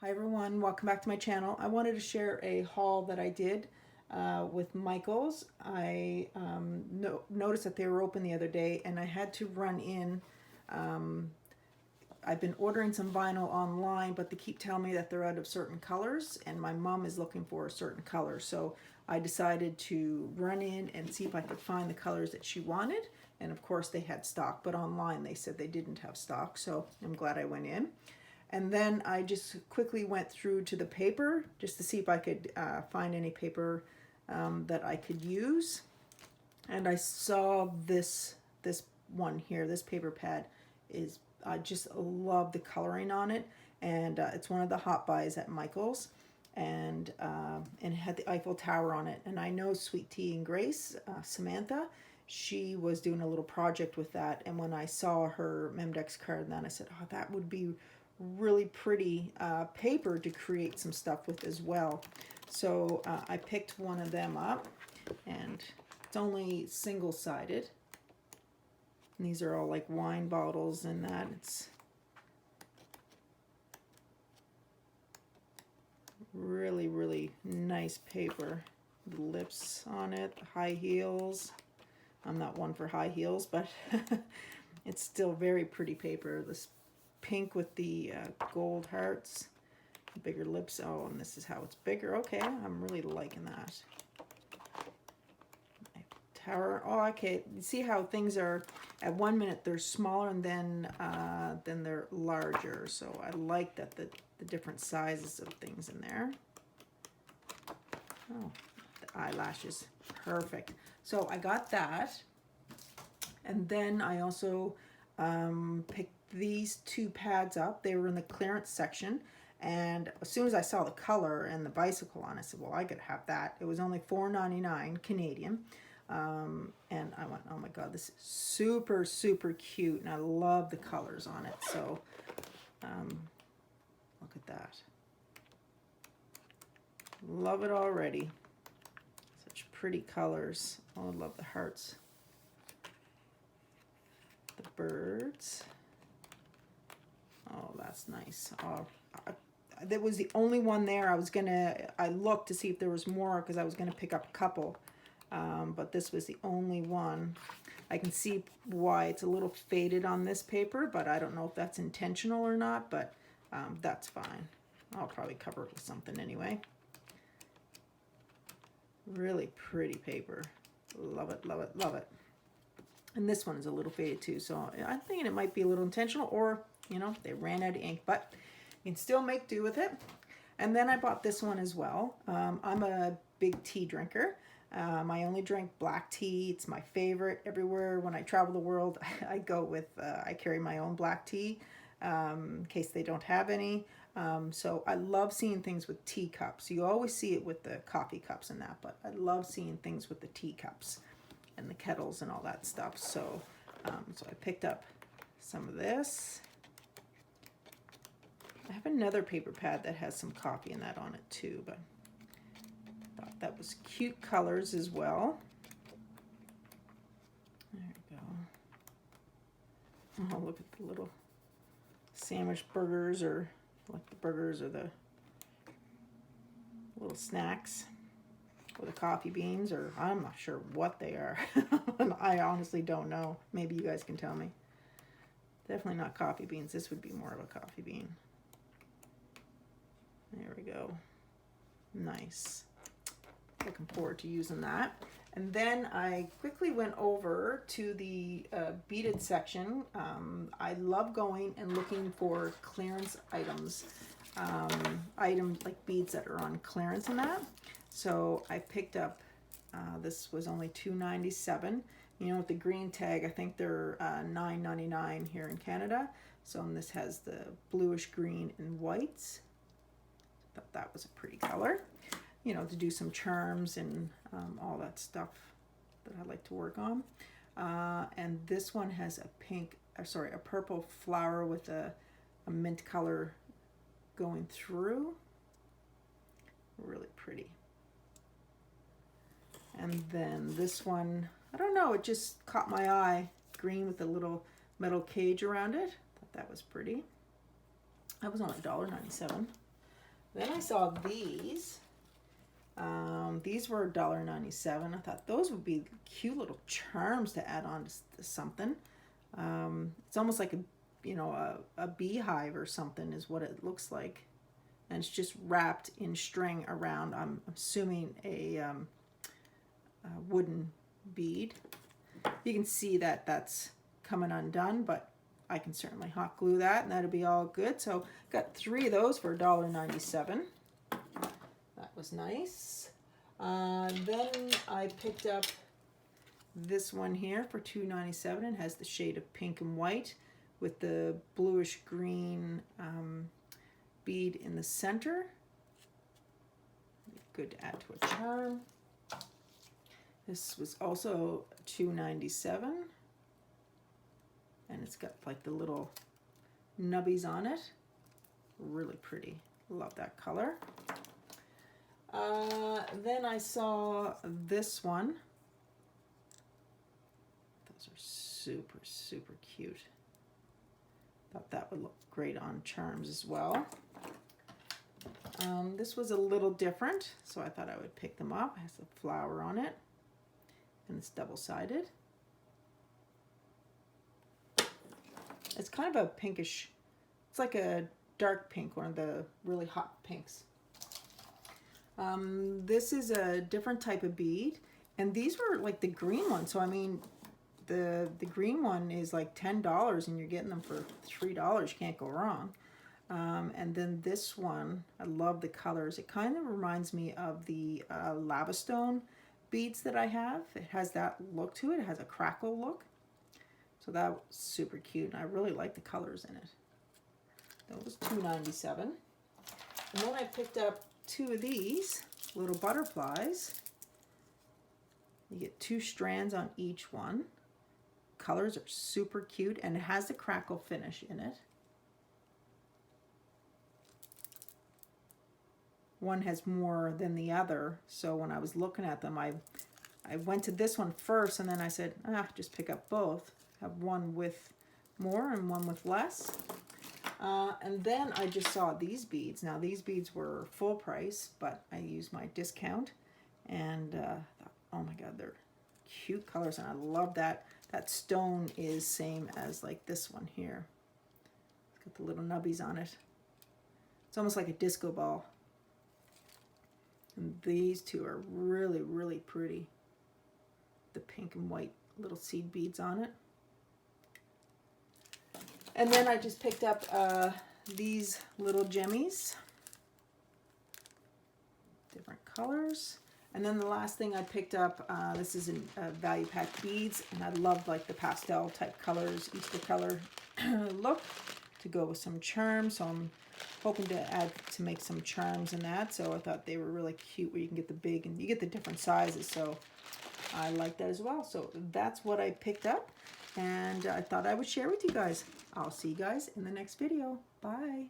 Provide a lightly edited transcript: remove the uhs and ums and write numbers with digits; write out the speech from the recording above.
Hi everyone, welcome back to my channel. I wanted to share a haul that I did with Michaels. I noticed that they were open the other day and I had to run in. I've been ordering some vinyl online, but they keep telling me that they're out of certain colors and my mom is looking for a certain color. So I decided to run in and see if I could find the colors that she wanted. And of course they had stock, but online they said they didn't have stock. So I'm glad I went in. And then I just quickly went through to the paper just to see if I could find any paper that I could use. And I saw this one here. This paper pad is, I just love the coloring on it. And it's one of the hot buys at Michael's. And it had the Eiffel Tower on it. And I know Sweet Tea and Grace, Samantha, she was doing a little project with that. And when I saw her Memdex card, then I said, oh, that would be really pretty paper to create some stuff with as well. So I picked one of them up, and it's only single-sided. And these are all like wine bottles and that. It's really, really nice paper. The lips on it, high heels. I'm not one for high heels, but it's still very pretty paper. This pink with the gold hearts, bigger lips. Oh, and this is how it's bigger. Okay, I'm really liking that. Tower. Oh, okay. You see how things are at 1 minute they're smaller and then they're larger. So I like that the different sizes of things in there. Oh, the eyelashes, perfect. So I got that, and then I also picked these two pads up. They were in the clearance section, and as soon as I saw the color and the bicycle on, I said, well, I could have that. It was only $4.99 Canadian. And I went, oh my god, this is super, super cute, and I love the colors on it. So look at that. Love it already. Such pretty colors. Oh, I love the hearts. The birds. Oh, that's nice. Oh, that was the only one there. I looked to see if there was more because I was gonna pick up a couple, but this was the only one. I can see why it's a little faded on this paper, but I don't know if that's intentional or not, but that's fine. I'll probably cover it with something anyway. Really pretty paper. Love it, love it, love it. And this one is a little faded too, so I'm thinking it might be a little intentional, or, you know, they ran out of ink, but you can still make do with it. And then I bought this one as well. I'm a big tea drinker. I only drink black tea. It's my favorite. Everywhere when I travel the world, I go with, I carry my own black tea in case they don't have any. So I love seeing things with teacups. You always see it with the coffee cups and that, but I love seeing things with the teacups and the kettles and all that stuff. So, so I picked up some of this. I have another paper pad that has some coffee and that on it too, but I thought that was cute colors as well. There we go. Oh, look at the little sandwich burgers, or like the burgers or the little snacks, or the coffee beans, or I'm not sure what they are. I honestly don't know. Maybe you guys can tell me. Definitely not coffee beans. This would be more of a coffee bean. There we go. Nice. Looking forward to using that. And then I quickly went over to the beaded section. I love going and looking for clearance items. Items like beads that are on clearance and that. So I picked up, this was only $2.97. You know, with the green tag, I think they're $9.99 here in Canada. So this has the bluish green and whites. Thought that was a pretty color, you know, to do some charms and all that stuff that I like to work on. And this one has a pink, sorry, a purple flower with a mint color going through. Really pretty. And then this one, I don't know, it just caught my eye. Green with a little metal cage around it. Thought that was pretty. That was only $1.97. Then I saw these. These were $1.97. I thought those would be cute little charms to add on to something. It's almost like a beehive or something is what it looks like. And it's just wrapped in string around, I'm assuming, a wooden bead. You can see that that's coming undone, but I can certainly hot glue that and that'll be all good. So got 3 of those for $1.97. That was nice. Then I picked up this one here for $2.97. It has the shade of pink and white with the bluish green bead in the center. Good to add to a charm. This was also $2.97, and it's got like the little nubbies on it. Really pretty. Love that color. Then I saw this one. Those are super, super cute. Thought that would look great on charms as well. This was a little different, so I thought I would pick them up. It has a flower on it, and it's double-sided. It's kind of a pinkish, it's like a dark pink, one of the really hot pinks. This is a different type of bead, and these were like the green one, so I mean the green one is like $10 and you're getting them for $3. You can't go wrong. And then this one, I love the colors. It kind of reminds me of the lava stone beads that I have. It has that look to it. It has a crackle look. So that was super cute, and I really like the colors in it. That was $2.97. And then I picked up 2 of these little butterflies. You get 2 strands on each one. Colors are super cute, and it has the crackle finish in it. One has more than the other, so when I was looking at them, I went to this one first, and then I said, just pick up both. Have one with more and one with less. And then I just saw these beads. Now these beads were full price, but I used my discount, and thought, oh my god, they're cute colors, and I love that. That stone is same as like this one here. It's got the little nubbies on it. It's almost like a disco ball. And these 2 are really, really pretty. The pink and white little seed beads on it. And then I just picked up these little gemmies. Different colors. And then the last thing I picked up, this is a value pack beads, and I love like the pastel type colors, Easter color look to go with some charms. So I'm hoping to make some charms in that. So I thought they were really cute where you can get the big and you get the different sizes. So I like that as well. So that's what I picked up, and I thought I would share with you guys. I'll see you guys in the next video. Bye.